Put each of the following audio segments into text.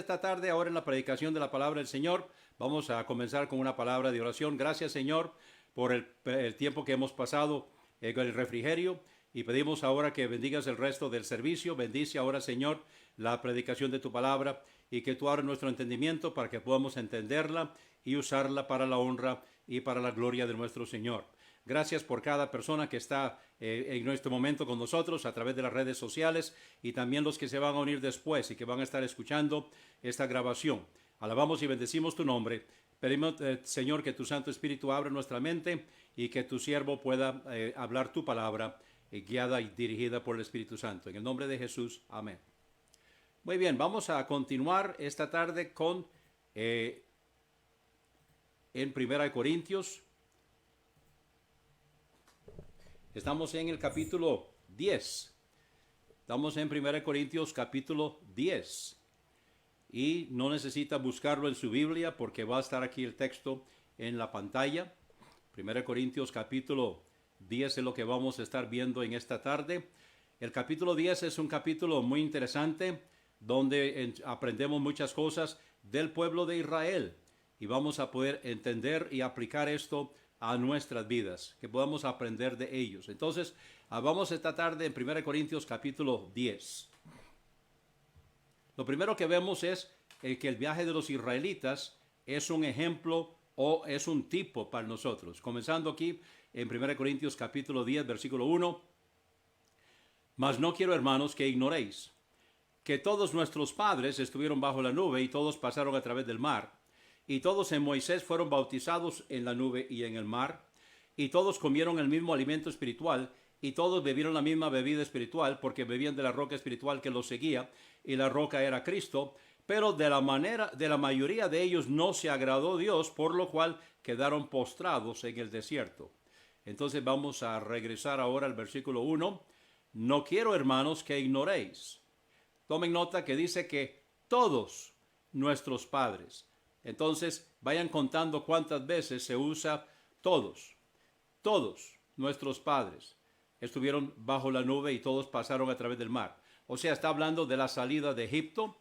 esta tarde ahora en la predicación de la palabra del Señor. Vamos a comenzar con una palabra de oración. Gracias, Señor, por el tiempo que hemos pasado con el refrigerio, y pedimos ahora que bendigas el resto del servicio. Bendice ahora, Señor, la predicación de tu palabra, y que tú abras nuestro entendimiento para que podamos entenderla y usarla para la honra y para la gloria de nuestro Señor. Gracias por cada persona que está en este momento con nosotros a través de las redes sociales, y también los que se van a unir después y que van a estar escuchando esta grabación. Alabamos y bendecimos tu nombre. Pedimos, Señor, que tu Santo Espíritu abra nuestra mente y que tu siervo pueda hablar tu palabra, guiada y dirigida por el Espíritu Santo. En el nombre de Jesús, amén. Muy bien, vamos a continuar esta tarde con en 1 Corintios. Estamos en el capítulo 10. Estamos en 1 Corintios capítulo 10. Y no necesita buscarlo en su Biblia porque va a estar aquí el texto en la pantalla. 1 Corintios capítulo 10 es lo que vamos a estar viendo en esta tarde. El capítulo 10 es un capítulo muy interesante donde aprendemos muchas cosas del pueblo de Israel. Y vamos a poder entender y aplicar esto a nuestras vidas, que podamos aprender de ellos. Entonces, vamos esta tarde en 1 Corintios capítulo 10. Lo primero que vemos es que el viaje de los israelitas es un ejemplo o es un tipo para nosotros. Comenzando aquí en 1 Corintios capítulo 10, versículo 1. Mas no quiero, hermanos, que ignoréis que todos nuestros padres estuvieron bajo la nube y todos pasaron a través del mar. Y todos en Moisés fueron bautizados en la nube y en el mar, y todos comieron el mismo alimento espiritual, y todos bebieron la misma bebida espiritual, porque bebían de la roca espiritual que los seguía, y la roca era Cristo. Pero de la mayoría de ellos no se agradó Dios, por lo cual quedaron postrados en el desierto. Entonces vamos a regresar ahora al versículo 1. No quiero, hermanos, que ignoréis. Tomen nota que dice que todos nuestros padres. Entonces, vayan contando cuántas veces se usa todos. Todos nuestros padres estuvieron bajo la nube y todos pasaron a través del mar. O sea, está hablando de la salida de Egipto,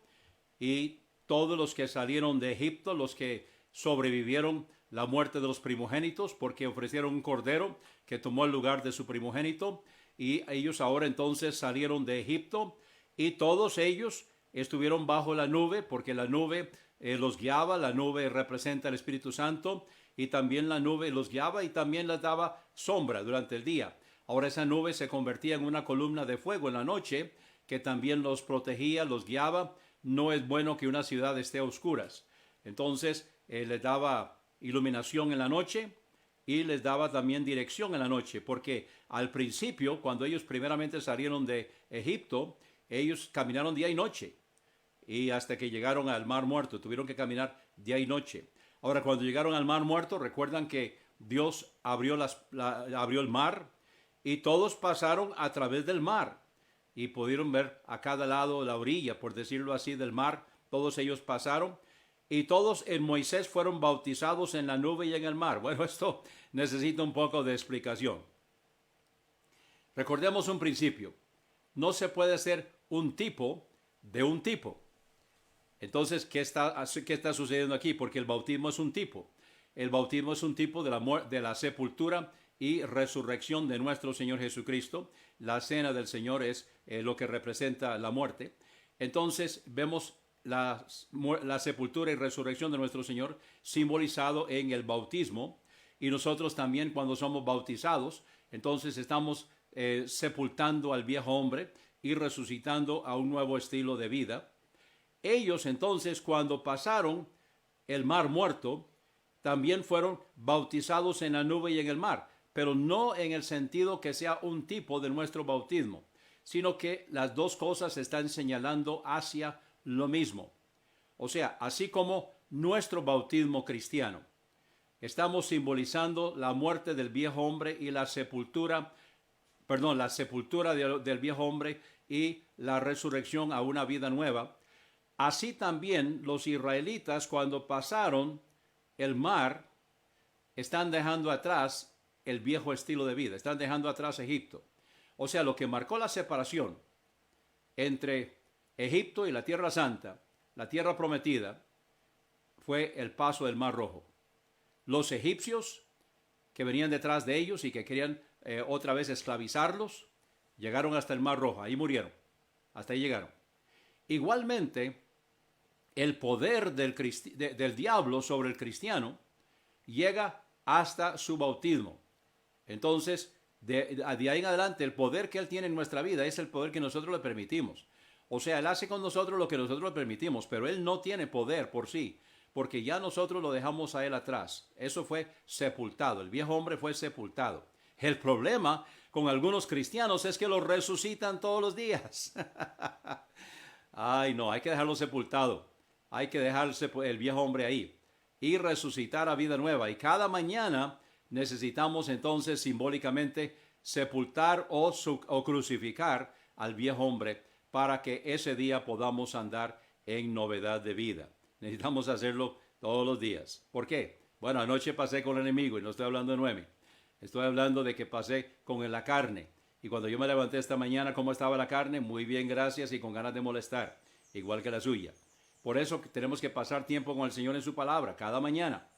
y todos los que salieron de Egipto, los que sobrevivieron la muerte de los primogénitos, porque ofrecieron un cordero que tomó el lugar de su primogénito, y ellos ahora entonces salieron de Egipto, y todos ellos estuvieron bajo la nube, porque la nube los guiaba. La nube representa el Espíritu Santo, y también la nube los guiaba y también les daba sombra durante el día. Ahora esa nube se convertía en una columna de fuego en la noche, que también los protegía, los guiaba. No es bueno que una ciudad esté a oscuras. Entonces les daba iluminación en la noche y les daba también dirección en la noche, porque al principio, cuando ellos primeramente salieron de Egipto, ellos caminaron día y noche, y hasta que llegaron al Mar Muerto, tuvieron que caminar día y noche. Ahora, cuando llegaron al Mar Muerto, recuerdan que Dios abrió el mar, y todos pasaron a través del mar, y pudieron ver a cada lado la orilla, por decirlo así, del mar. Todos ellos pasaron, y todos en Moisés fueron bautizados en la nube y en el mar. Bueno, esto necesita un poco de explicación. Recordemos un principio. No se puede ser un tipo de un tipo. Entonces, ¿qué está sucediendo aquí? Porque el bautismo es un tipo. El bautismo es un tipo de la sepultura y resurrección de nuestro Señor Jesucristo. La cena del Señor es lo que representa la muerte. Entonces, vemos la sepultura y resurrección de nuestro Señor simbolizado en el bautismo. Y nosotros también, cuando somos bautizados, entonces estamos sepultando al viejo hombre y resucitando a un nuevo estilo de vida. Ellos entonces, cuando pasaron el Mar Muerto, también fueron bautizados en la nube y en el mar, pero no en el sentido que sea un tipo de nuestro bautismo, sino que las dos cosas están señalando hacia lo mismo. O sea, así como nuestro bautismo cristiano, estamos simbolizando la muerte del viejo hombre y la sepultura del viejo hombre y la resurrección a una vida nueva. Así también los israelitas, cuando pasaron el mar, están dejando atrás el viejo estilo de vida, están dejando atrás Egipto. O sea, lo que marcó la separación entre Egipto y la Tierra Santa la tierra prometida fue el paso del Mar Rojo. Los egipcios que venían detrás de ellos y que querían otra vez esclavizarlos, llegaron hasta el Mar Rojo, ahí murieron, hasta ahí llegaron. Igualmente, el poder del diablo sobre el cristiano llega hasta su bautismo. Entonces, de ahí en adelante, el poder que él tiene en nuestra vida es el poder que nosotros le permitimos. O sea, él hace con nosotros lo que nosotros le permitimos, pero él no tiene poder por sí, porque ya nosotros lo dejamos a él atrás. Eso fue sepultado, el viejo hombre fue sepultado. El problema con algunos cristianos es que lo resucitan todos los días. Ay, no, hay que dejarlo sepultado. Hay que dejar el viejo hombre ahí y resucitar a vida nueva. Y cada mañana necesitamos entonces simbólicamente sepultar o crucificar al viejo hombre para que ese día podamos andar en novedad de vida. Necesitamos hacerlo todos los días. ¿Por qué? Bueno, anoche pasé con el enemigo y no estoy hablando de Noemi. Estoy hablando de que pasé con la carne. Y cuando yo me levanté esta mañana, ¿cómo estaba la carne? Muy bien, gracias, y con ganas de molestar, igual que la suya. Por eso tenemos que pasar tiempo con el Señor en su palabra, cada mañana.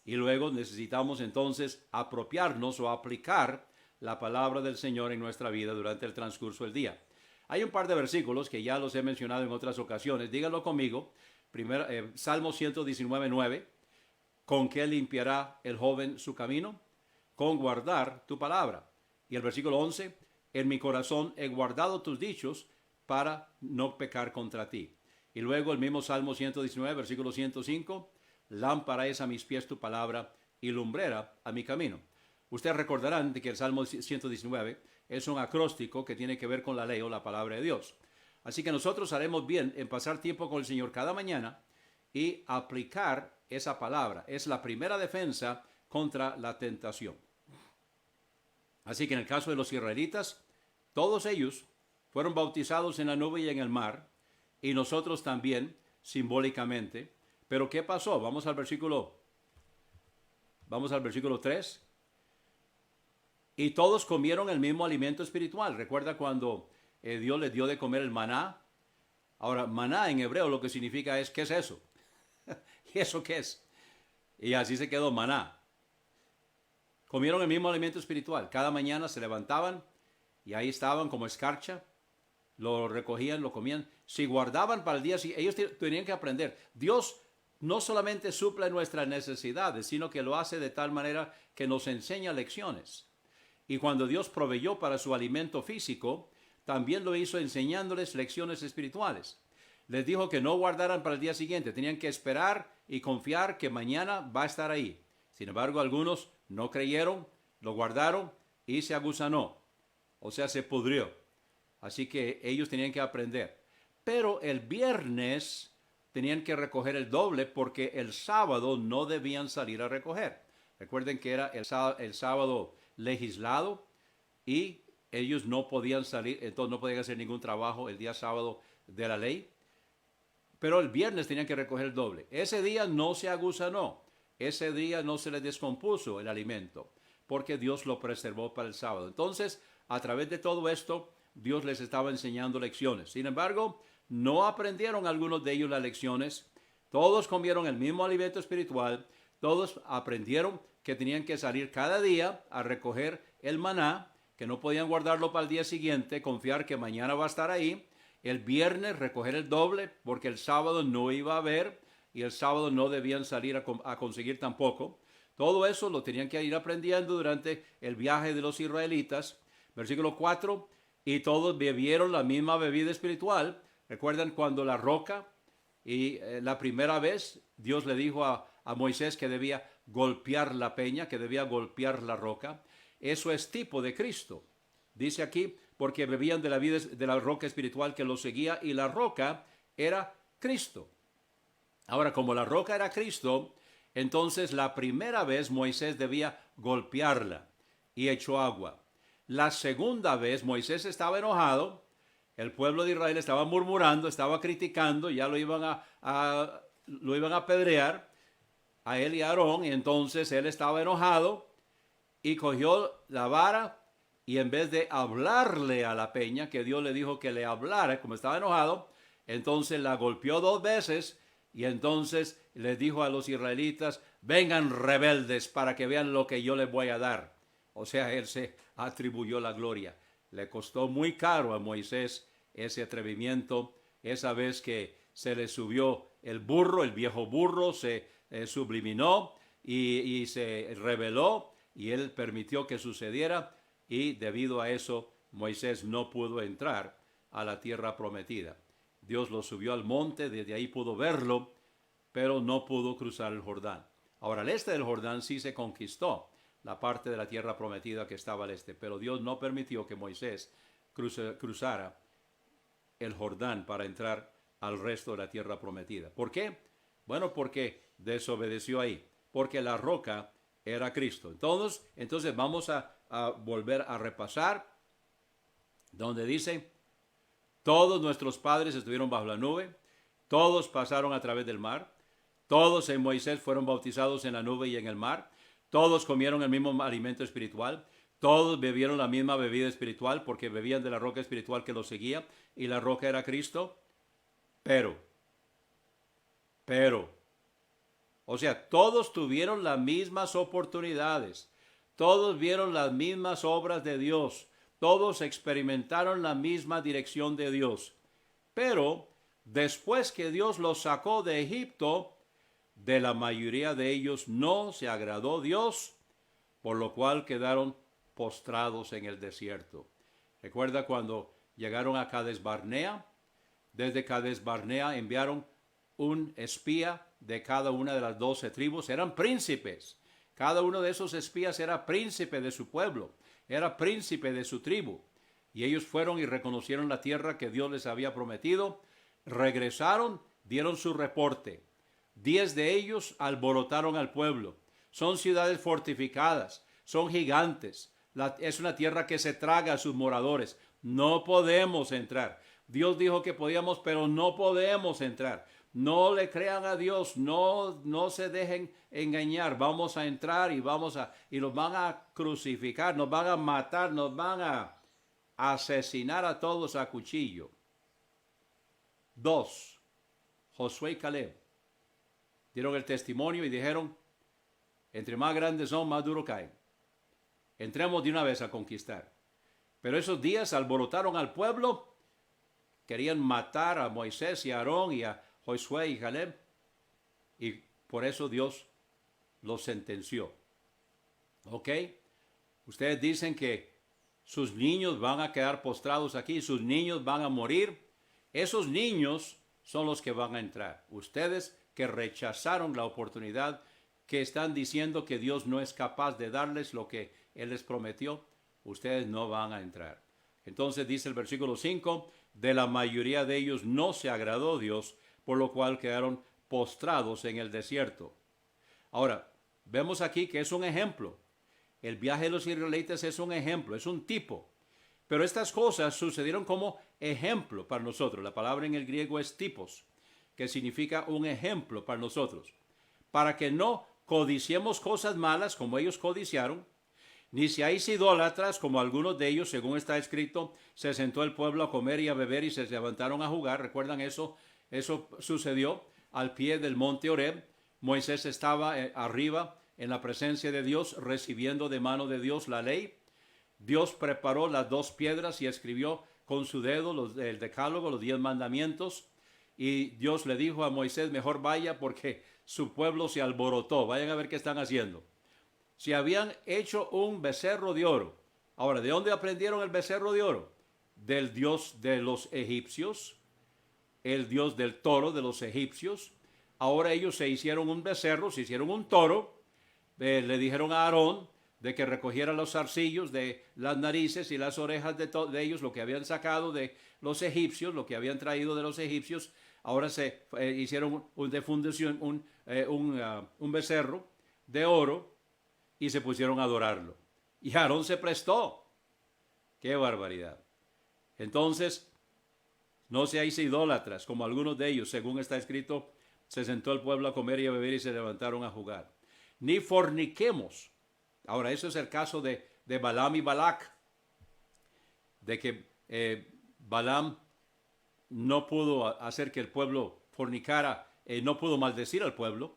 Y luego necesitamos entonces apropiarnos o aplicar la palabra del Señor en nuestra vida durante el transcurso del día. Hay un par de versículos que ya los he mencionado en otras ocasiones. Díganlo conmigo. Primero, Salmo 119:9. ¿Con qué limpiará el joven su camino? Con guardar tu palabra. Y el versículo 11. En mi corazón he guardado tus dichos para no pecar contra ti. Y luego el mismo Salmo 119, versículo 105. Lámpara es a mis pies tu palabra y lumbrera a mi camino. Ustedes recordarán de que el Salmo 119 es un acróstico que tiene que ver con la ley o la palabra de Dios. Así que nosotros haremos bien en pasar tiempo con el Señor cada mañana y aplicar esa palabra. Es la primera defensa contra la tentación. Así que en el caso de los israelitas, todos ellos fueron bautizados en la nube y en el mar, y nosotros también, simbólicamente. Pero ¿qué pasó? Vamos al versículo 3. Y todos comieron el mismo alimento espiritual. ¿Recuerda cuando Dios les dio de comer el maná? Ahora, maná en hebreo lo que significa es, ¿qué es eso? ¿Y eso qué es? Y así se quedó maná. Comieron el mismo alimento espiritual. Cada mañana se levantaban y ahí estaban como escarcha. Lo recogían, lo comían. Si guardaban para el día siguiente, ellos tenían que aprender. Dios no solamente suple nuestras necesidades, sino que lo hace de tal manera que nos enseña lecciones. Y cuando Dios proveyó para su alimento físico, también lo hizo enseñándoles lecciones espirituales. Les dijo que no guardaran para el día siguiente, tenían que esperar y confiar que mañana va a estar ahí. Sin embargo, algunos no creyeron, lo guardaron y se agusanó, o sea, se pudrió. Así que ellos tenían que aprender. Pero el viernes tenían que recoger el doble porque el sábado no debían salir a recoger. Recuerden que era el sábado legislado y ellos no podían salir, entonces no podían hacer ningún trabajo el día sábado de la ley. Pero el viernes tenían que recoger el doble. Ese día no se agusanó. Ese día no se les descompuso el alimento porque Dios lo preservó para el sábado. Entonces, a través de todo esto, Dios les estaba enseñando lecciones. Sin embargo, no aprendieron algunos de ellos las lecciones. Todos comieron el mismo alimento espiritual. Todos aprendieron que tenían que salir cada día a recoger el maná, que no podían guardarlo para el día siguiente, confiar que mañana va a estar ahí. El viernes recoger el doble, porque el sábado no iba a haber y el sábado no debían salir a conseguir tampoco. Todo eso lo tenían que ir aprendiendo durante el viaje de los israelitas. Versículo 4. Y todos bebieron la misma bebida espiritual. ¿Recuerdan cuando la roca y la primera vez Dios le dijo a Moisés que debía golpear la peña, que debía golpear la roca? Eso es tipo de Cristo. Dice aquí, porque bebían de la roca espiritual que los seguía y la roca era Cristo. Ahora, como la roca era Cristo, entonces la primera vez Moisés debía golpearla y echó agua. La segunda vez Moisés estaba enojado, el pueblo de Israel estaba murmurando, estaba criticando, ya lo iban a apedrear a él y a Aarón, y entonces él estaba enojado y cogió la vara y en vez de hablarle a la peña, que Dios le dijo que le hablara, como estaba enojado, Entonces la golpeó 2 veces y entonces les dijo a los israelitas, vengan rebeldes para que vean lo que yo les voy a dar. O sea, él se atribuyó la gloria. Le costó muy caro a Moisés ese atrevimiento, esa vez que se le subió el burro, el viejo burro se subliminó y se rebeló y él permitió que sucediera y debido a eso Moisés no pudo entrar a la tierra prometida. Dios lo subió al monte, desde ahí pudo verlo, pero no pudo cruzar el Jordán. Ahora, al este del Jordán sí se conquistó la parte de la tierra prometida que estaba al este, pero Dios no permitió que Moisés cruzara el Jordán para entrar al resto de la tierra prometida. ¿Por qué? Bueno, porque desobedeció ahí, porque la roca era Cristo. Entonces vamos a volver a repasar donde dice, todos nuestros padres estuvieron bajo la nube, todos pasaron a través del mar, todos en Moisés fueron bautizados en la nube y en el mar, todos comieron el mismo alimento espiritual, todos bebieron la misma bebida espiritual porque bebían de la roca espiritual que los seguía y la roca era Cristo. Pero, o sea, todos tuvieron las mismas oportunidades, todos vieron las mismas obras de Dios, todos experimentaron la misma dirección de Dios. Pero después que Dios los sacó de Egipto, de la mayoría de ellos no se agradó Dios, por lo cual quedaron postrados en el desierto. Recuerda cuando llegaron a Cades Barnea, desde Cades Barnea enviaron un espía de cada una de las 12 tribus, eran príncipes. Cada uno de esos espías era príncipe de su pueblo, era príncipe de su tribu. Y ellos fueron y reconocieron la tierra que Dios les había prometido, regresaron, dieron su reporte. 10 de ellos alborotaron al pueblo. Son ciudades fortificadas, son gigantes. Es una tierra que se traga a sus moradores. No podemos entrar. Dios dijo que podíamos, pero no podemos entrar. No le crean a Dios, no se dejen engañar. Vamos a entrar y nos van a crucificar, nos van a matar, nos van a asesinar a todos a cuchillo. 2. Josué y Caleb dieron el testimonio y dijeron, entre más grandes son, más duro caen. Entremos de una vez a conquistar. Pero esos días alborotaron al pueblo, querían matar a Moisés y a Aarón y a Josué y Caleb, y por eso Dios los sentenció. ¿Ok? Ustedes dicen que sus niños van a quedar postrados aquí, sus niños van a morir. Esos niños son los que van a entrar. Ustedes que rechazaron la oportunidad, que están diciendo que Dios no es capaz de darles lo que Él les prometió, ustedes no van a entrar. Entonces dice el versículo 5, de la mayoría de ellos no se agradó Dios, por lo cual quedaron postrados en el desierto. Ahora, vemos aquí que es un ejemplo. El viaje de los israelitas es un ejemplo, es un tipo. Pero estas cosas sucedieron como ejemplo para nosotros. La palabra en el griego es tipos, que significa un ejemplo para nosotros. Para que no codiciemos cosas malas como ellos codiciaron, ni seáis idólatras como algunos de ellos, según está escrito, se sentó el pueblo a comer y a beber y se levantaron a jugar. ¿Recuerdan eso? Eso sucedió al pie del monte Horeb. Moisés estaba arriba en la presencia de Dios, recibiendo de mano de Dios la ley. Dios preparó las 2 piedras y escribió con su dedo el decálogo, los 10 mandamientos. Y Dios le dijo a Moisés, mejor vaya porque su pueblo se alborotó. Vayan a ver qué están haciendo. Si habían hecho un becerro de oro. Ahora, ¿de dónde aprendieron el becerro de oro? Del Dios de los egipcios, el Dios del toro de los egipcios. Ahora ellos se hicieron un becerro, se hicieron un toro. Le dijeron a Aarón de que recogiera los zarcillos de las narices y las orejas de ellos, lo que habían sacado de los egipcios, lo que habían traído de los egipcios. Ahora se hicieron de fundición un becerro de oro y se pusieron a adorarlo. Y Aarón se prestó. ¡Qué barbaridad! Entonces, no seáis idólatras, como algunos de ellos, según está escrito, se sentó el pueblo a comer y a beber y se levantaron a jugar. Ni forniquemos. Ahora, eso es el caso de Balaam y Balac, de que Balaam no pudo hacer que el pueblo fornicara, no pudo maldecir al pueblo,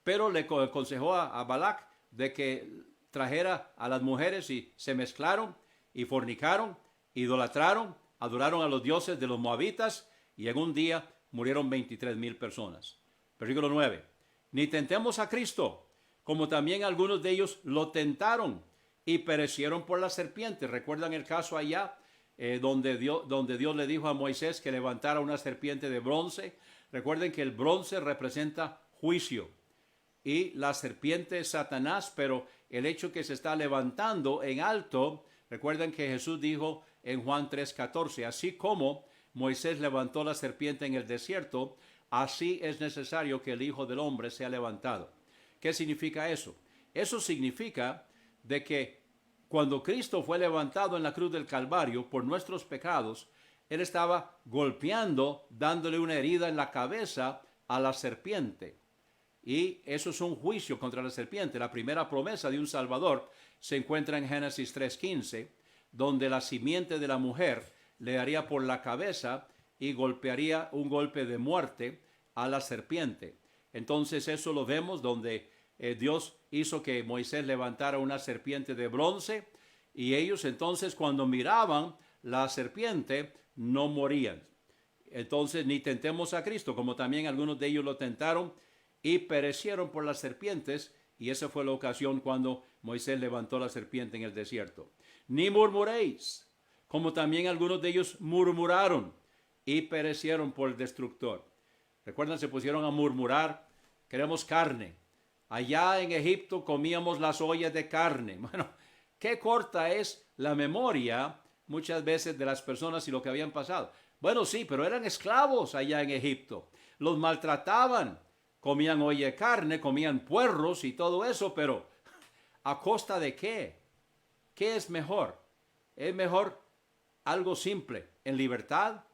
pero le aconsejó a Balac de que trajera a las mujeres y se mezclaron y fornicaron, idolatraron, adoraron a los dioses de los moabitas y en un día murieron 23,000 personas. Versículo 9. Ni tentemos a Cristo, como también algunos de ellos lo tentaron y perecieron por la serpiente. ¿Recuerdan el caso allá donde Dios le dijo a Moisés que levantara una serpiente de bronce? Recuerden que el bronce representa juicio y la serpiente es Satanás, pero el hecho que se está levantando en alto, recuerden que Jesús dijo en Juan 3:14, así como Moisés levantó la serpiente en el desierto, así es necesario que el Hijo del Hombre sea levantado. ¿Qué significa eso? Eso significa de que cuando Cristo fue levantado en la cruz del Calvario por nuestros pecados, Él estaba golpeando, dándole una herida en la cabeza a la serpiente. Y eso es un juicio contra la serpiente. La primera promesa de un Salvador se encuentra en Génesis 3:15, donde la simiente de la mujer le daría por la cabeza y golpearía un golpe de muerte a la serpiente. Entonces eso lo vemos donde Dios hizo que Moisés levantara una serpiente de bronce y ellos entonces cuando miraban la serpiente no morían. Entonces ni tentemos a Cristo, como también algunos de ellos lo tentaron y perecieron por las serpientes, y esa fue la ocasión cuando Moisés levantó la serpiente en el desierto. Ni murmuréis, como también algunos de ellos murmuraron y perecieron por el destructor. Recuerdan, se pusieron a murmurar, queremos carne. Allá en Egipto comíamos las ollas de carne. Bueno, qué corta es la memoria muchas veces de las personas y lo que habían pasado. Bueno, sí, pero eran esclavos allá en Egipto. Los maltrataban. Comían olla de carne, comían puerros y todo eso, pero ¿a costa de qué? ¿Qué es mejor? ¿Es mejor algo simple, en libertad,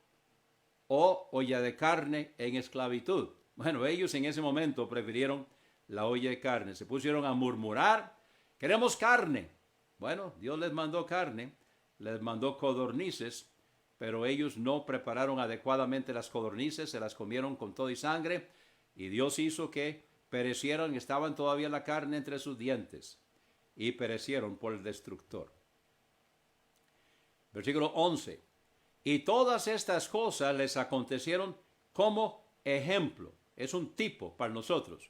o olla de carne en esclavitud? Bueno, ellos en ese momento prefirieron la olla de carne. Se pusieron a murmurar, queremos carne. Bueno, Dios les mandó carne, les mandó codornices, pero ellos no prepararon adecuadamente las codornices, se las comieron con todo y sangre, y Dios hizo que perecieran, estaban todavía la carne entre sus dientes, y perecieron por el destructor. Versículo 11. Y todas estas cosas les acontecieron como ejemplo, es un tipo para nosotros,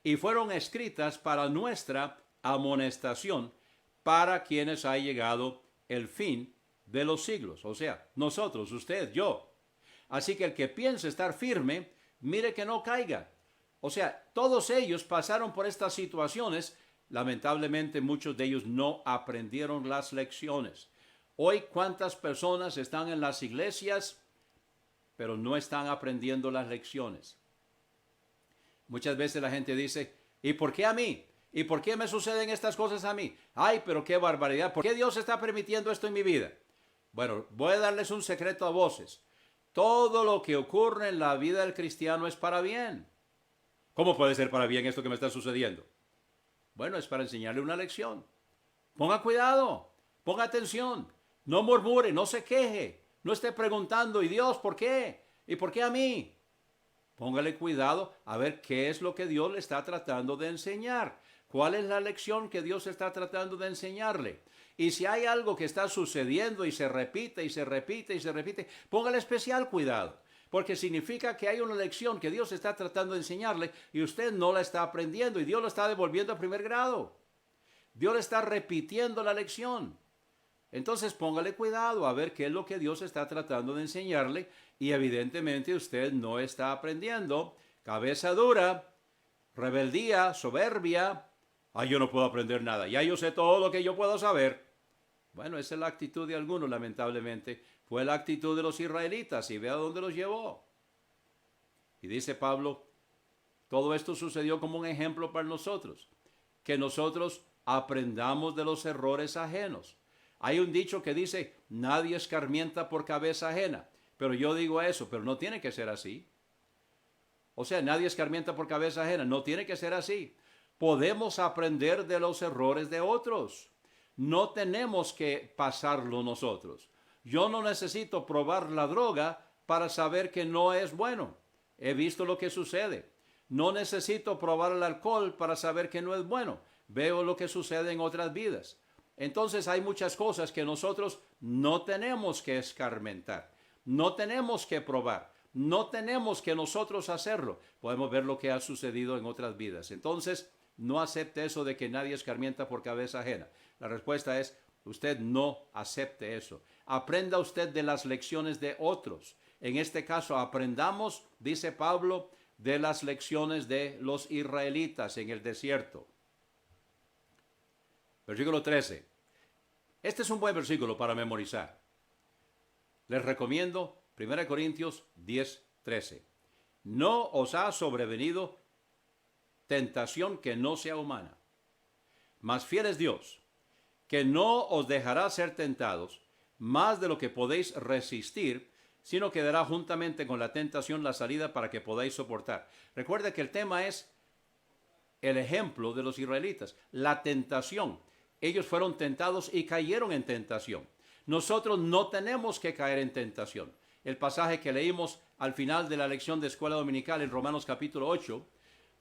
y fueron escritas para nuestra amonestación, para quienes ha llegado el fin de los siglos. O sea, nosotros, usted, yo. Así que el que piense estar firme, mire que no caiga. O sea, todos ellos pasaron por estas situaciones. Lamentablemente muchos de ellos no aprendieron las lecciones. Hoy, ¿cuántas personas están en las iglesias, pero no están aprendiendo las lecciones? Muchas veces la gente dice, ¿y por qué a mí? ¿Y por qué me suceden estas cosas a mí? Ay, pero qué barbaridad. ¿Por qué Dios está permitiendo esto en mi vida? Bueno, voy a darles un secreto a voces. Todo lo que ocurre en la vida del cristiano es para bien. ¿Cómo puede ser para bien esto que me está sucediendo? Bueno, es para enseñarle una lección. Ponga cuidado, ponga atención, no murmure, no se queje, no esté preguntando, ¿y Dios por qué? ¿Y por qué a mí? Póngale cuidado a ver qué es lo que Dios le está tratando de enseñar. ¿Cuál es la lección que Dios está tratando de enseñarle? Y si hay algo que está sucediendo y se repite y se repite y se repite, póngale especial cuidado, porque significa que hay una lección que Dios está tratando de enseñarle y usted no la está aprendiendo y Dios lo está devolviendo a primer grado. Dios le está repitiendo la lección. Entonces póngale cuidado a ver qué es lo que Dios está tratando de enseñarle y evidentemente usted no está aprendiendo. Cabeza dura, rebeldía, soberbia. Ay, yo no puedo aprender nada. Ya yo sé todo lo que yo puedo saber. Bueno, esa es la actitud de algunos, lamentablemente. Fue la actitud de los israelitas y vea dónde los llevó. Y dice Pablo, todo esto sucedió como un ejemplo para nosotros, que nosotros aprendamos de los errores ajenos. Hay un dicho que dice, nadie escarmienta por cabeza ajena, pero yo digo eso, pero no tiene que ser así. O sea, nadie escarmienta por cabeza ajena, no tiene que ser así. Podemos aprender de los errores de otros. No tenemos que pasarlo nosotros. Yo no necesito probar la droga para saber que no es bueno. He visto lo que sucede. No necesito probar el alcohol para saber que no es bueno. Veo lo que sucede en otras vidas. Entonces hay muchas cosas que nosotros no tenemos que escarmentar. No tenemos que probar. No tenemos que nosotros hacerlo. Podemos ver lo que ha sucedido en otras vidas. Entonces, no acepte eso de que nadie escarmienta por cabeza ajena. La respuesta es, usted no acepte eso. Aprenda usted de las lecciones de otros. En este caso, aprendamos, dice Pablo, de las lecciones de los israelitas en el desierto. Versículo 13. Este es un buen versículo para memorizar. Les recomiendo 1 Corintios 10, 13. No os ha sobrevenido tentación que no sea humana. Mas fiel es Dios, que no os dejará ser tentados más de lo que podéis resistir, sino que dará juntamente con la tentación la salida para que podáis soportar. Recuerda que el tema es el ejemplo de los israelitas, la tentación. Ellos fueron tentados y cayeron en tentación. Nosotros no tenemos que caer en tentación. El pasaje que leímos al final de la lección de escuela dominical en Romanos capítulo 8,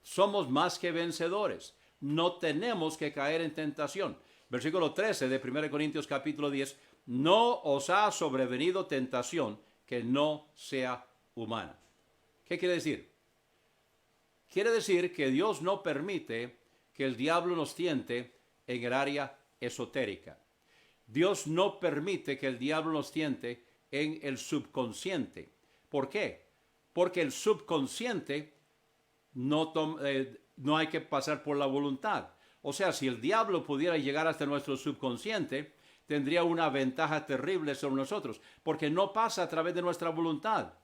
somos más que vencedores. No tenemos que caer en tentación. Versículo 13 de 1 Corintios capítulo 10, no os ha sobrevenido tentación que no sea humana. ¿Qué quiere decir? Quiere decir que Dios no permite que el diablo nos tiente en el área esotérica. Dios no permite que el diablo nos tiente en el subconsciente. ¿Por qué? Porque el subconsciente no hay que pasar por la voluntad. O sea, si el diablo pudiera llegar hasta nuestro subconsciente, tendría una ventaja terrible sobre nosotros, porque no pasa a través de nuestra voluntad.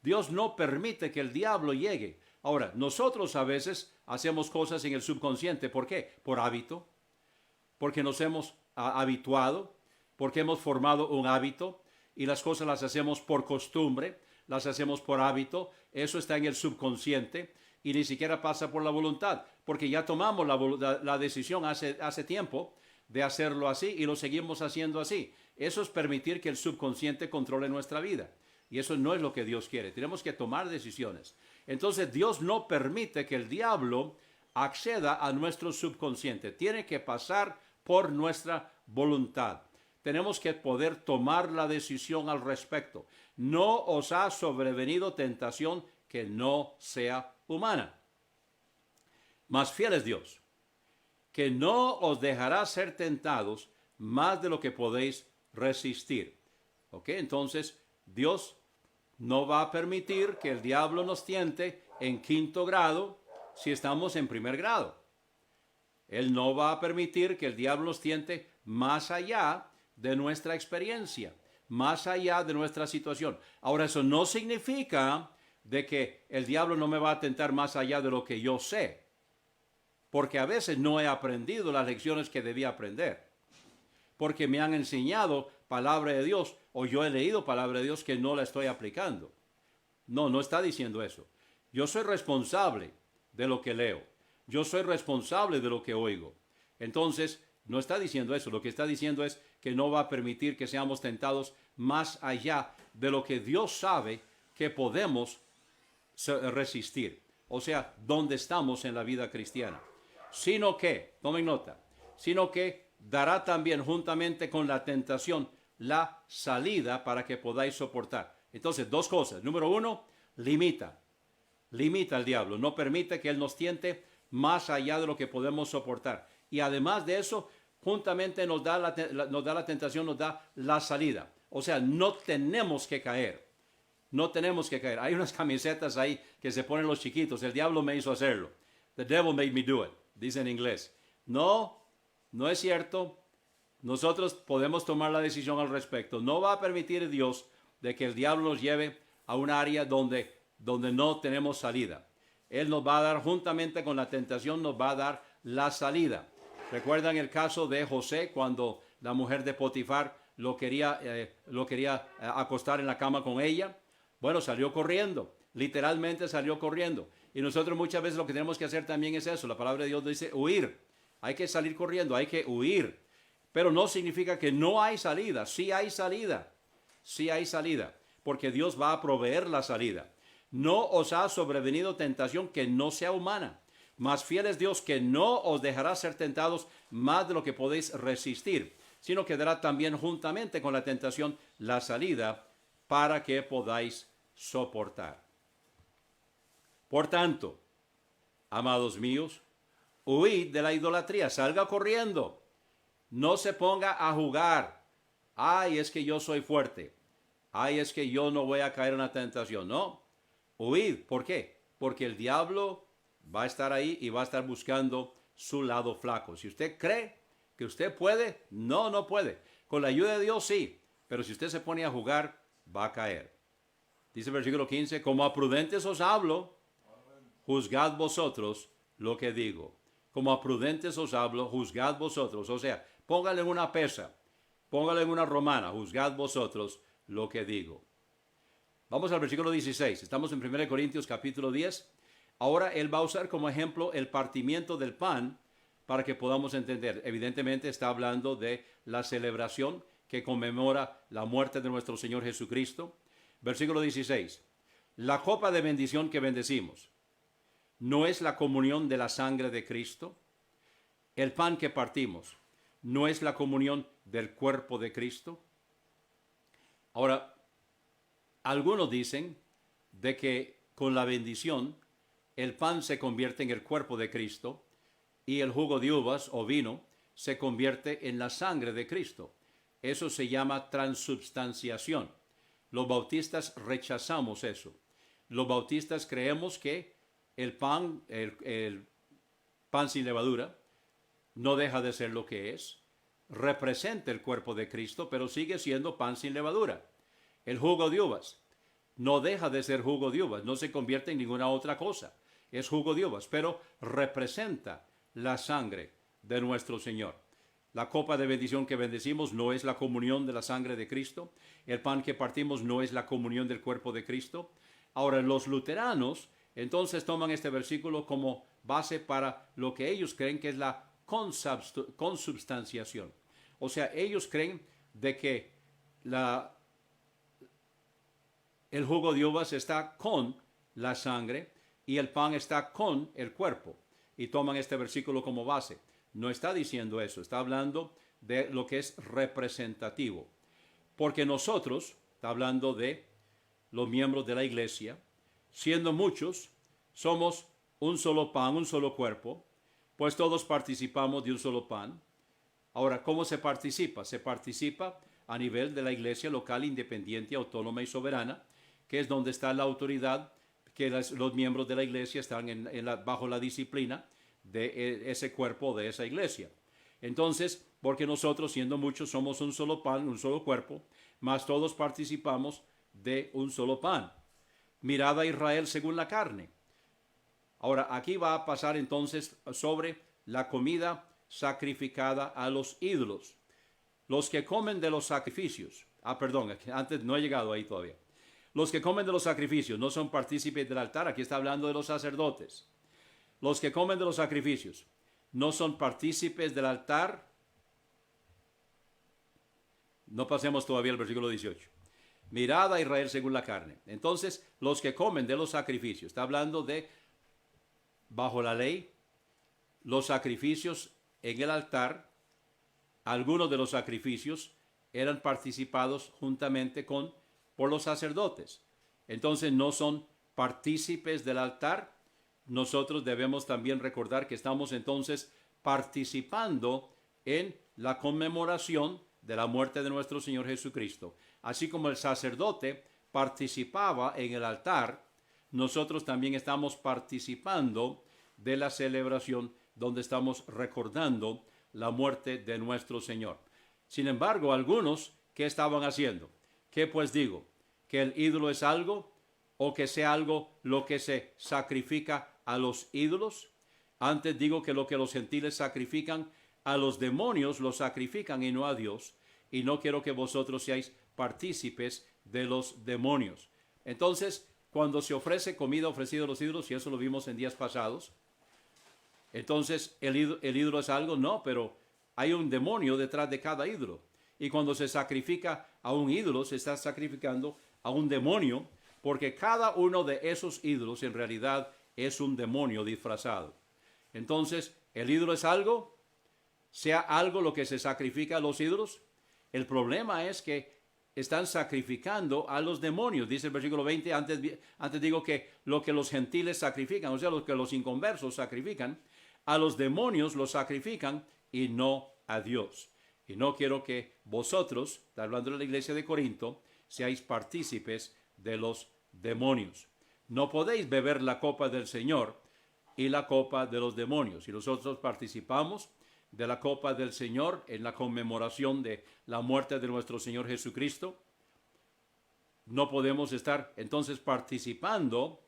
Dios no permite que el diablo llegue. Ahora, nosotros a veces hacemos cosas en el subconsciente. ¿Por qué? Por hábito, porque nos hemos habituado, porque hemos formado un hábito y las cosas las hacemos por costumbre, las hacemos por hábito. Eso está en el subconsciente y ni siquiera pasa por la voluntad, porque ya tomamos la decisión hace tiempo de hacerlo así y lo seguimos haciendo así. Eso es permitir que el subconsciente controle nuestra vida. Y eso no es lo que Dios quiere. Tenemos que tomar decisiones. Entonces Dios no permite que el diablo acceda a nuestro subconsciente. Tiene que pasar por nuestra voluntad. Tenemos que poder tomar la decisión al respecto. No os ha sobrevenido tentación que no sea humana. Mas fiel es Dios, que no os dejará ser tentados más de lo que podéis resistir. ¿Ok? Entonces, Dios no va a permitir que el diablo nos tiente en 5º grado si estamos en 1er grado. Él no va a permitir que el diablo nos tiente más allá de nuestra experiencia, más allá de nuestra situación. Ahora, eso no significa de que el diablo no me va a tentar más allá de lo que yo sé, porque a veces no he aprendido las lecciones que debía aprender, porque me han enseñado palabra de Dios o yo he leído palabra de Dios que no la estoy aplicando. No, no está diciendo eso. Yo soy responsable de lo que leo. Yo soy responsable de lo que oigo. Entonces, no está diciendo eso. Lo que está diciendo es que no va a permitir que seamos tentados más allá de lo que Dios sabe que podemos resistir. O sea, donde estamos en la vida cristiana. Sino que, tomen nota, sino que dará también juntamente con la tentación la salida para que podáis soportar. Entonces, 2 cosas. Número 1, limita al diablo. No permite que él nos tiente más allá de lo que podemos soportar. Y además de eso, juntamente nos da la tentación, nos da la salida. O sea, no tenemos que caer. No tenemos que caer. Hay unas camisetas ahí que se ponen los chiquitos. El diablo me hizo hacerlo. The devil made me do it. Dice en inglés. No, no es cierto. Nosotros podemos tomar la decisión al respecto. No va a permitir Dios de que el diablo nos lleve a un área donde no tenemos salida. Él nos va a dar, juntamente con la tentación, nos va a dar la salida. ¿Recuerdan el caso de José cuando la mujer de Potifar lo quería acostar en la cama con ella? Bueno, salió corriendo. Literalmente salió corriendo. Y nosotros muchas veces lo que tenemos que hacer también es eso. La palabra de Dios dice huir. Hay que salir corriendo, hay que huir. Pero no significa que no hay salida. Sí hay salida. Sí hay salida. porque Dios va a proveer la salida. No os ha sobrevenido tentación que no sea humana, mas fiel es Dios que no os dejará ser tentados más de lo que podéis resistir, sino que dará también juntamente con la tentación la salida para que podáis soportar. Por tanto, amados míos, huid de la idolatría, salga corriendo, no se ponga a jugar. Ay, es que yo soy fuerte. Ay, es que yo no voy a caer en la tentación. No, huid. ¿Por qué? Porque el diablo va a estar ahí y va a estar buscando su lado flaco. Si usted cree que usted puede, no puede. Con la ayuda de Dios sí, pero si usted se pone a jugar, va a caer. Dice el versículo 15, como a prudentes os hablo, juzgad vosotros lo que digo. Como a prudentes os hablo, juzgad vosotros. O sea, póngale en una pesa, póngale en una romana, juzgad vosotros lo que digo. Vamos al versículo 16. Estamos en 1 Corintios capítulo 10. Ahora él va a usar como ejemplo el partimiento del pan para que podamos entender. Evidentemente está hablando de la celebración que conmemora la muerte de nuestro Señor Jesucristo. Versículo 16. La copa de bendición que bendecimos, ¿no es la comunión de la sangre de Cristo? El pan que partimos, ¿no es la comunión del cuerpo de Cristo? Ahora, algunos dicen de que con la bendición el pan se convierte en el cuerpo de Cristo y el jugo de uvas o vino se convierte en la sangre de Cristo. Eso se llama transubstanciación. Los bautistas rechazamos eso. Los bautistas creemos que el pan sin levadura no deja de ser lo que es. Representa el cuerpo de Cristo, pero sigue siendo pan sin levadura. El jugo de uvas no deja de ser jugo de uvas, no se convierte en ninguna otra cosa. Es jugo de uvas, pero representa la sangre de nuestro Señor. La copa de bendición que bendecimos no es la comunión de la sangre de Cristo. El pan que partimos no es la comunión del cuerpo de Cristo. Ahora, los luteranos entonces toman este versículo como base para lo que ellos creen que es la consubstanciación. O sea, ellos creen de que el jugo de uvas está con la sangre y el pan está con el cuerpo. Y toman este versículo como base. No está diciendo eso, está hablando de lo que es representativo. Porque nosotros, está hablando de los miembros de la iglesia, siendo muchos, somos un solo pan, un solo cuerpo, pues todos participamos de un solo pan. Ahora, ¿cómo se participa? Se participa a nivel de la iglesia local, independiente, autónoma y soberana, que es donde está la autoridad, que los miembros de la iglesia están bajo la disciplina de ese cuerpo, de esa iglesia. Entonces, porque nosotros, siendo muchos, somos un solo pan, un solo cuerpo, mas todos participamos de un solo pan. Mirad a Israel según la carne. Ahora, aquí va a pasar entonces sobre la comida sacrificada a los ídolos. Los que comen de los sacrificios. Perdón, antes no he llegado ahí todavía. Los que comen de los sacrificios no son partícipes del altar. Aquí está hablando de los sacerdotes. Los que comen de los sacrificios no son partícipes del altar. No pasemos todavía al versículo 18. Mirad a Israel según la carne. Entonces, los que comen de los sacrificios, está hablando de, bajo la ley, los sacrificios en el altar, algunos de los sacrificios eran participados juntamente por los sacerdotes. Entonces, no son partícipes del altar. Nosotros debemos también recordar que estamos entonces participando en la conmemoración de la muerte de nuestro Señor Jesucristo. Así como el sacerdote participaba en el altar, nosotros también estamos participando de la celebración donde estamos recordando la muerte de nuestro Señor. Sin embargo, algunos, ¿qué estaban haciendo? ¿Qué pues digo? ¿Que el ídolo es algo o que sea algo lo que se sacrifica a los ídolos? Antes digo que lo que los gentiles sacrifican a los demonios lo sacrifican y no a Dios. Y no quiero que vosotros seáis partícipes de los demonios. Entonces, cuando se ofrece comida ofrecida a los ídolos, y eso lo vimos en días pasados, entonces el ídolo es algo, no, pero hay un demonio detrás de cada ídolo. Y cuando se sacrifica a un ídolo, se está sacrificando a un demonio, porque cada uno de esos ídolos en realidad es un demonio disfrazado. Entonces, ¿el ídolo es algo? ¿Sea algo lo que se sacrifica a los ídolos? El problema es que están sacrificando a los demonios. Dice el versículo 20, antes digo que lo que los gentiles sacrifican, o sea, lo que los inconversos sacrifican, a los demonios los sacrifican y no a Dios. Y no quiero que vosotros, hablando de la iglesia de Corinto, seáis partícipes de los demonios. No podéis beber la copa del Señor y la copa de los demonios. Y nosotros participamos de la copa del Señor en la conmemoración de la muerte de nuestro Señor Jesucristo. No podemos estar entonces participando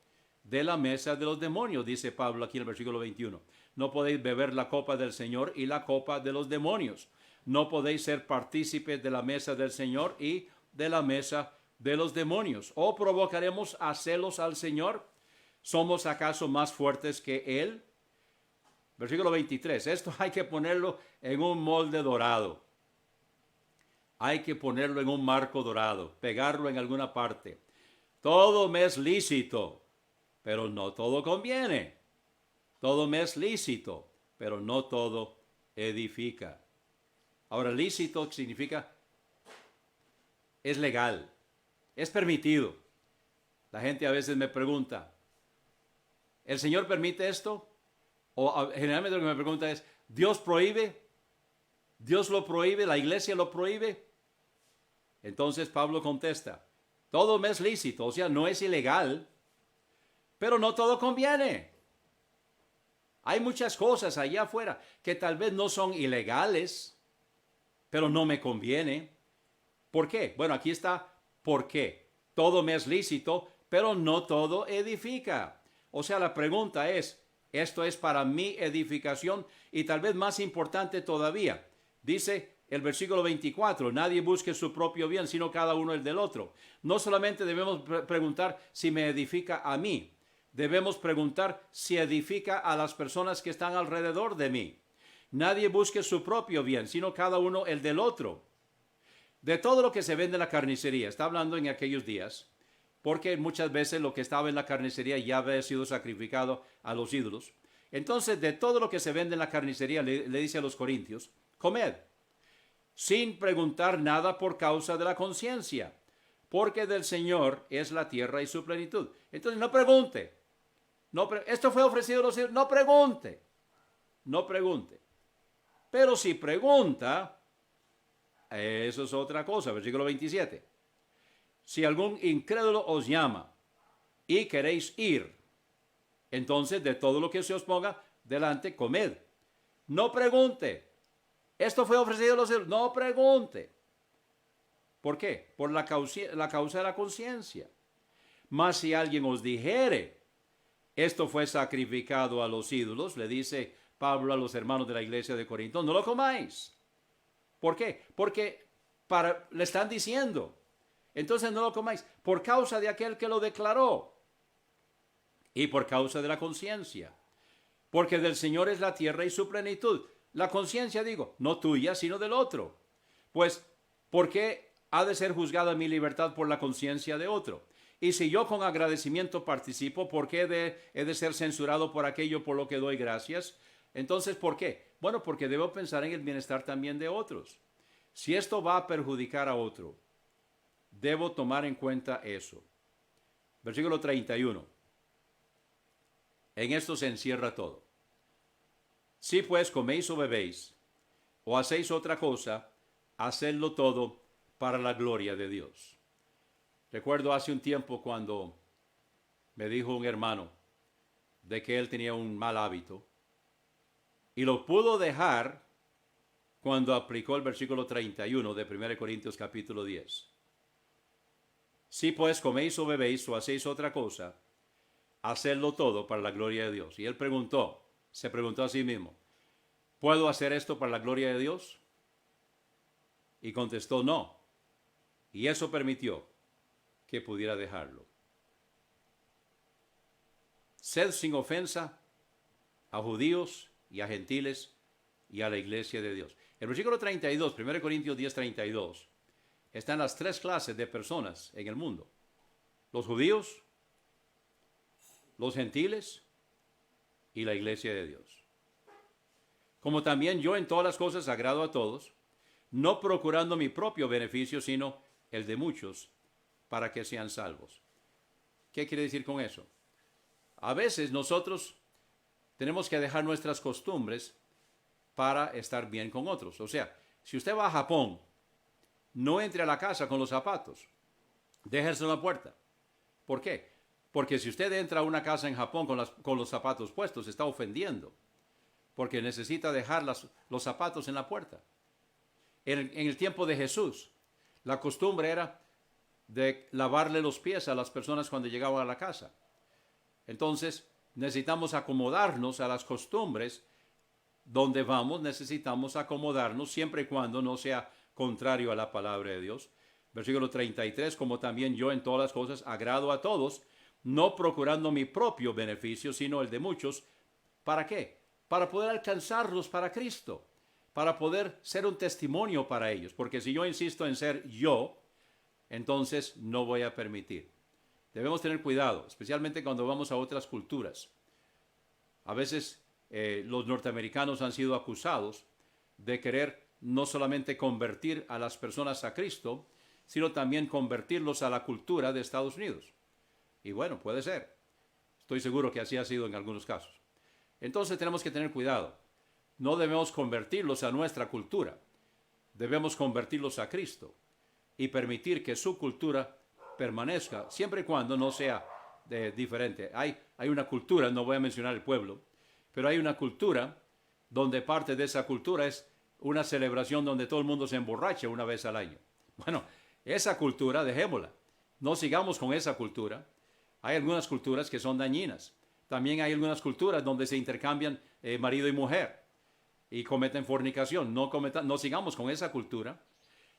de la mesa de los demonios, dice Pablo aquí en el versículo 21. No podéis beber la copa del Señor y la copa de los demonios. No podéis ser partícipes de la mesa del Señor y de la mesa de los demonios. ¿O provocaremos a celos al Señor? ¿Somos acaso más fuertes que Él? Versículo 23. Esto hay que ponerlo en un molde dorado. Hay que ponerlo en un marco dorado, pegarlo en alguna parte. Todo me es lícito, pero no todo conviene. Todo me es lícito, pero no todo edifica. Ahora, lícito significa es legal, es permitido. La gente a veces me pregunta, ¿el Señor permite esto? O generalmente lo que me pregunta es, ¿Dios prohíbe? ¿Dios lo prohíbe? ¿La iglesia lo prohíbe? Entonces Pablo contesta, todo me es lícito, o sea, no es ilegal, pero no todo conviene. Hay muchas cosas allá afuera que tal vez no son ilegales, pero no me conviene. ¿Por qué? Bueno, aquí está ¿por qué? Todo me es lícito, pero no todo edifica. O sea, la pregunta es, ¿esto es para mi edificación? Y tal vez más importante todavía, dice el versículo 24, nadie busque su propio bien, sino cada uno el del otro. No solamente debemos preguntar si me edifica a mí, debemos preguntar si edifica a las personas que están alrededor de mí. Nadie busque su propio bien, sino cada uno el del otro. De todo lo que se vende en la carnicería, está hablando en aquellos días, porque muchas veces lo que estaba en la carnicería ya había sido sacrificado a los ídolos. Entonces, de todo lo que se vende en la carnicería, le dice a los corintios, comed, sin preguntar nada por causa de la conciencia, porque del Señor es la tierra y su plenitud. Entonces, no pregunte. Esto fue ofrecido a los ídolos, no pregunte. No pregunte. Pero si pregunta, eso es otra cosa. Versículo 27. Si algún incrédulo os llama y queréis ir, entonces de todo lo que se os ponga delante, comed. No pregunte. Esto fue ofrecido a los ídolos. No pregunte. ¿Por qué? Por la causa de la conciencia. Mas si alguien os dijere, esto fue sacrificado a los ídolos, le dice Pablo a los hermanos de la iglesia de Corinto, no lo comáis. ¿Por qué? Porque le están diciendo, entonces no lo comáis, por causa de aquel que lo declaró y por causa de la conciencia. Porque del Señor es la tierra y su plenitud. La conciencia, digo, no tuya, sino del otro. Pues, ¿por qué ha de ser juzgada mi libertad por la conciencia de otro? Y si yo con agradecimiento participo, ¿por qué he de ser censurado por aquello por lo que doy gracias? Entonces, ¿por qué? Bueno, porque debo pensar en el bienestar también de otros. Si esto va a perjudicar a otro, debo tomar en cuenta eso. Versículo 31. En esto se encierra todo. Si pues coméis o bebéis, o hacéis otra cosa, hacedlo todo para la gloria de Dios. Recuerdo hace un tiempo cuando me dijo un hermano de que él tenía un mal hábito y lo pudo dejar cuando aplicó el versículo 31 de 1 Corintios capítulo 10. Si pues coméis o bebéis o hacéis otra cosa, hacedlo todo para la gloria de Dios. Y él se preguntó a sí mismo, ¿puedo hacer esto para la gloria de Dios? Y contestó no. Y eso permitió que pudiera dejarlo. Sed sin ofensa a judíos y a gentiles y a la iglesia de Dios. El versículo 32, 1 Corintios 10, 32, están las tres clases de personas en el mundo. los judíos, los gentiles y la iglesia de Dios. Como también yo en todas las cosas agrado a todos, no procurando mi propio beneficio, sino el de muchos, para que sean salvos. ¿Qué quiere decir con eso? A veces nosotros tenemos que dejar nuestras costumbres para estar bien con otros. O sea, si usted va a Japón, no entre a la casa con los zapatos, déjese en la puerta. ¿Por qué? Porque si usted entra a una casa en Japón con los zapatos puestos, está ofendiendo, porque necesita dejar los zapatos en la puerta. En el tiempo de Jesús, la costumbre era de lavarle los pies a las personas cuando llegaban a la casa. Entonces, necesitamos acomodarnos a las costumbres donde vamos, necesitamos acomodarnos siempre y cuando no sea contrario a la palabra de Dios. Versículo 33, como también yo en todas las cosas agrado a todos, no procurando mi propio beneficio, sino el de muchos. ¿Para qué? Para poder alcanzarlos para Cristo, para poder ser un testimonio para ellos, porque si yo insisto en ser yo, entonces no voy a permitir. Debemos tener cuidado, especialmente cuando vamos a otras culturas. A veces los norteamericanos han sido acusados de querer no solamente convertir a las personas a Cristo, sino también convertirlos a la cultura de Estados Unidos. Y bueno, puede ser. Estoy seguro que así ha sido en algunos casos. Entonces tenemos que tener cuidado. No debemos convertirlos a nuestra cultura. Debemos convertirlos a Cristo y permitir que su cultura permanezca, siempre y cuando no sea diferente. Hay una cultura, no voy a mencionar el pueblo, pero hay una cultura donde parte de esa cultura es una celebración donde todo el mundo se emborracha una vez al año. Bueno, esa cultura dejémosla. No sigamos con esa cultura. Hay algunas culturas que son dañinas. También hay algunas culturas donde se intercambian marido y mujer y cometen fornicación. No sigamos con esa cultura.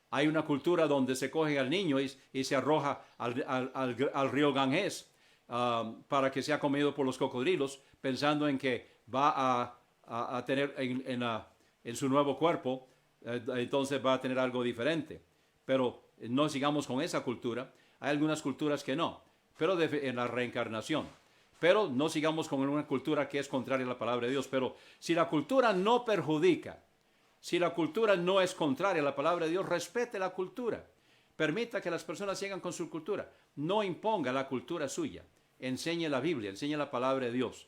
Hay una cultura donde se coge al niño y se arroja al río Ganges para que sea comido por los cocodrilos, pensando en que va a tener en su nuevo cuerpo, entonces va a tener algo diferente. Pero no sigamos con esa cultura. Hay algunas culturas que no, pero en la reencarnación. Pero no sigamos con una cultura que es contraria a la palabra de Dios. Pero si la cultura no perjudica, si la cultura no es contraria a la palabra de Dios, respete la cultura. Permita que las personas sigan con su cultura. No imponga la cultura suya. Enseñe la Biblia, enseñe la palabra de Dios.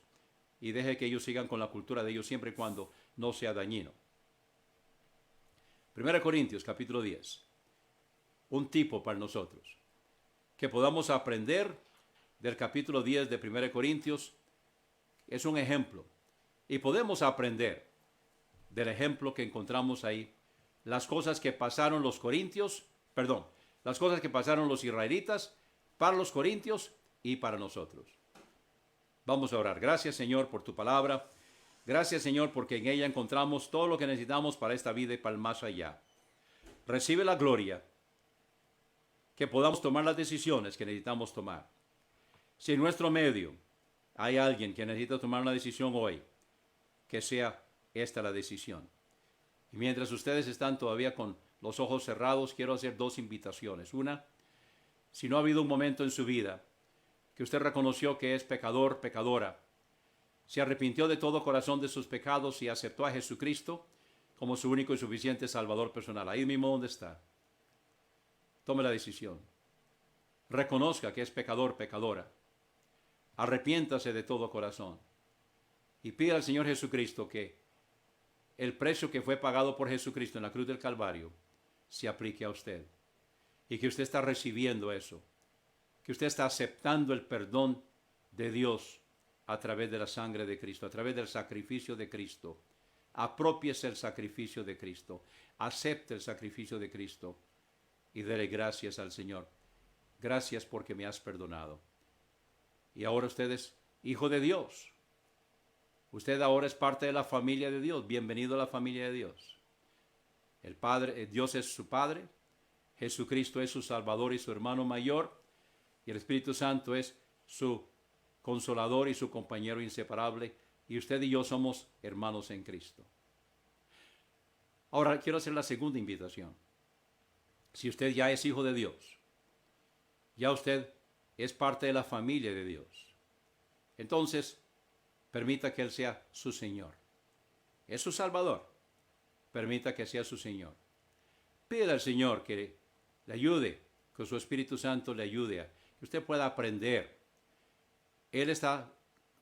Y deje que ellos sigan con la cultura de ellos siempre y cuando no sea dañino. 1 Corintios capítulo 10. Un tipo para nosotros. Que podamos aprender del capítulo 10 de 1 Corintios. Es un ejemplo. Y podemos aprender del ejemplo que encontramos ahí, las cosas que pasaron los las cosas que pasaron los israelitas para los corintios y para nosotros. Vamos a orar. Gracias, Señor, por tu palabra. Gracias, Señor, porque en ella encontramos todo lo que necesitamos para esta vida y para el más allá. Recibe la gloria, que podamos tomar las decisiones que necesitamos tomar. Si en nuestro medio hay alguien que necesita tomar una decisión hoy, que sea esta la decisión. Y mientras ustedes están todavía con los ojos cerrados, quiero hacer dos invitaciones. Una, si no ha habido un momento en su vida que usted reconoció que es pecador, pecadora, se arrepintió de todo corazón de sus pecados y aceptó a Jesucristo como su único y suficiente Salvador personal. Ahí mismo donde está. Tome la decisión. Reconozca que es pecador, pecadora. Arrepiéntase de todo corazón. Y pida al Señor Jesucristo que el precio que fue pagado por Jesucristo en la cruz del Calvario se aplique a usted. Y que usted está recibiendo eso. Que usted está aceptando el perdón de Dios a través de la sangre de Cristo, a través del sacrificio de Cristo. Aprópiese el sacrificio de Cristo. Acepte el sacrificio de Cristo y dele gracias al Señor. Gracias porque me has perdonado. Y ahora usted es hijo de Dios. Usted ahora es parte de la familia de Dios. Bienvenido a la familia de Dios. El Padre, Dios es su Padre. Jesucristo es su Salvador y su hermano mayor. Y el Espíritu Santo es su consolador y su compañero inseparable. Y usted y yo somos hermanos en Cristo. Ahora quiero hacer la segunda invitación. Si usted ya es hijo de Dios, ya usted es parte de la familia de Dios. Entonces, permita que Él sea su Señor. Es su Salvador. Permita que sea su Señor. Pida al Señor que le ayude, que su Espíritu Santo le ayude a que usted pueda aprender. Él está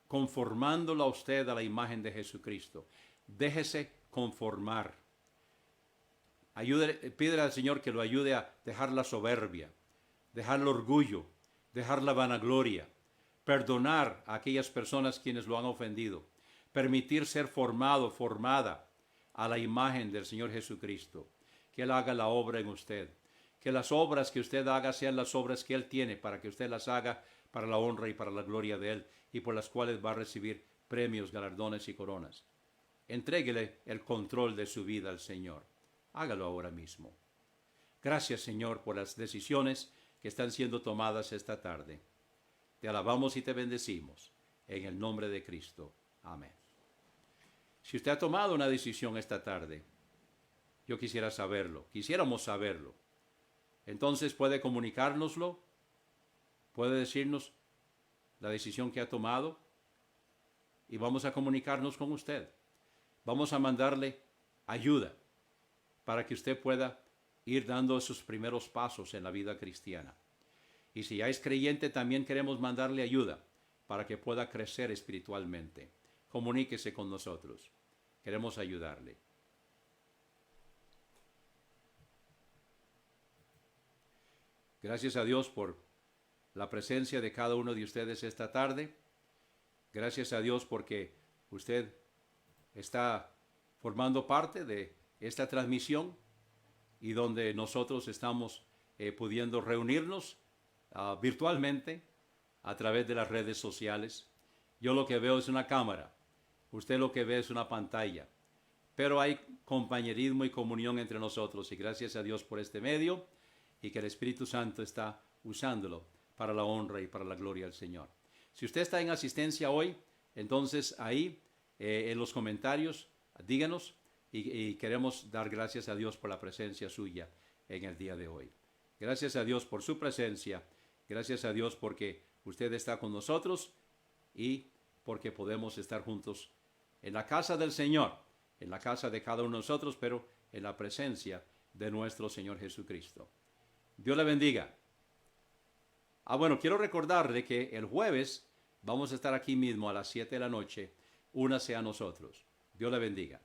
conformándolo a usted a la imagen de Jesucristo. Déjese conformar. Pídele al Señor que lo ayude a dejar la soberbia, dejar el orgullo, dejar la vanagloria, perdonar a aquellas personas quienes lo han ofendido, permitir ser formada a la imagen del Señor Jesucristo, que Él haga la obra en usted, que las obras que usted haga sean las obras que Él tiene para que usted las haga para la honra y para la gloria de Él y por las cuales va a recibir premios, galardones y coronas. Entréguele el control de su vida al Señor. Hágalo ahora mismo. Gracias, Señor, por las decisiones que están siendo tomadas esta tarde. Te alabamos y te bendecimos. En el nombre de Cristo. Amén. Si usted ha tomado una decisión esta tarde, yo quisiera saberlo, quisiéramos saberlo. Entonces puede comunicárnoslo, puede decirnos la decisión que ha tomado y vamos a comunicarnos con usted. Vamos a mandarle ayuda para que usted pueda ir dando esos primeros pasos en la vida cristiana. Y si ya es creyente, también queremos mandarle ayuda para que pueda crecer espiritualmente. Comuníquese con nosotros. Queremos ayudarle. Gracias a Dios por la presencia de cada uno de ustedes esta tarde. Gracias a Dios porque usted está formando parte de esta transmisión y donde nosotros estamos pudiendo reunirnos virtualmente a través de las redes sociales. Yo lo que veo es una cámara, usted lo que ve es una pantalla, pero hay compañerismo y comunión entre nosotros y gracias a Dios por este medio y que el Espíritu Santo está usándolo para la honra y para la gloria del Señor. Si usted está en asistencia hoy, entonces ahí en los comentarios díganos y queremos dar gracias a Dios por la presencia suya en el día de hoy. Gracias a Dios por su presencia, gracias a Dios porque usted está con nosotros y porque podemos estar juntos en la casa del Señor, en la casa de cada uno de nosotros, pero en la presencia de nuestro Señor Jesucristo. Dios le bendiga. Bueno, quiero recordarle que el jueves vamos a estar aquí mismo a las 7 de la noche. Únase a nosotros. Dios le bendiga.